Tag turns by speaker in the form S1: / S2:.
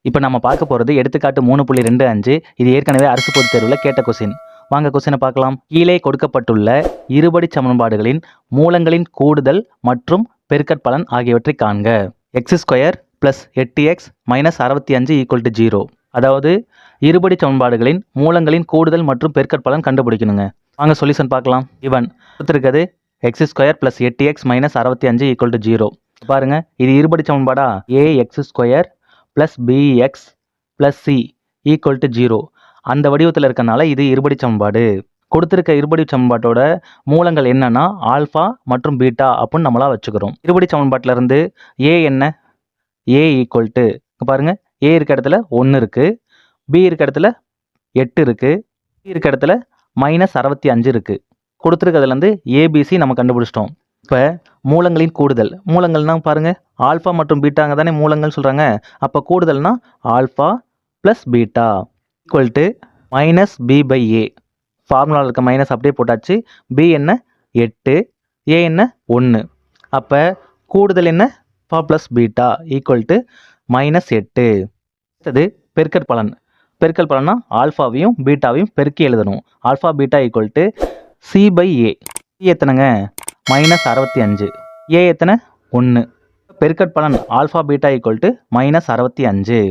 S1: இப்போ நம்ம பார்க்க போகிறது எடுத்துக்காட்டு 3.25. இது ஏற்கனவே அரசு பொதுத் தேர்வில் கேட்ட கொஸ்டின். வாங்க கொஸ்டினை பார்க்கலாம். கீழே கொடுக்கப்பட்டுள்ள இருபடி சமன்பாடுகளின் மூலங்களின் கூடுதல் மற்றும் பெருக்கற்பலன் ஆகியவற்றை காண்க. x² + 8x - 65 = 0. அதாவது இருபடி சமன்பாடுகளின் மூலங்களின் கூடுதல் மற்றும் பெருக்கற்பலன் கண்டுபிடிக்கணுங்க. வாங்க சொல்யூஷன் பார்க்கலாம். இவன் கொடுத்துருக்கிறது x² + 8x - 65 = 0. பாருங்க, இது இருபடி சமன்பாடா? ax² + bx + c = 0. அந்த வடிவத்தில் இருக்கனால இது இருபடி சமன்பாடு. கொடுத்துருக்க இருபடி சமன்பாட்டோட மூலங்கள் என்னன்னா ஆல்ஃபா மற்றும் பீட்டா அப்படின்னு நம்மளா வச்சுக்கிறோம். இருபடி சமன்பாட்டில் இருந்து a என்ன? a = பாருங்க, a இருக்க இடத்துல 1 இருக்கு, b இருக்க இடத்துல 8 இருக்கு, c இருக்க இடத்துல -65 இருக்கு. கொடுத்துருக்கிறதுலேருந்து ஏபிசி நம்ம கண்டுபிடிச்சிட்டோம். இப்போ மூலங்களின் கூடுதல், மூலங்கள்னா பாருங்க, ஆல்ஃபா மற்றும் பீட்டாங்க தானே மூலங்கள் சொல்கிறாங்க. அப்போ கூடுதல்னா ஆல்ஃபா + பீட்டா = -b/a. ஃபார்முலாவில் இருக்க மைனஸ் அப்படியே போட்டாச்சு. b என்ன? 8, a என்ன? 1. அப்போ கூடுதல் என்ன? Alpha + beta = -8. அடுத்தது பெருக்கற்பலன். பெருக்கற்பலன்னா ஆல்ஃபாவையும் பீட்டாவையும் பெருக்கி எழுதணும். Alpha beta = c/a. c எத்தனைங்க? -65. a எத்தனை? 1. பெருக்கற்பலன் ஆல்ஃபா பீட்டா = -65.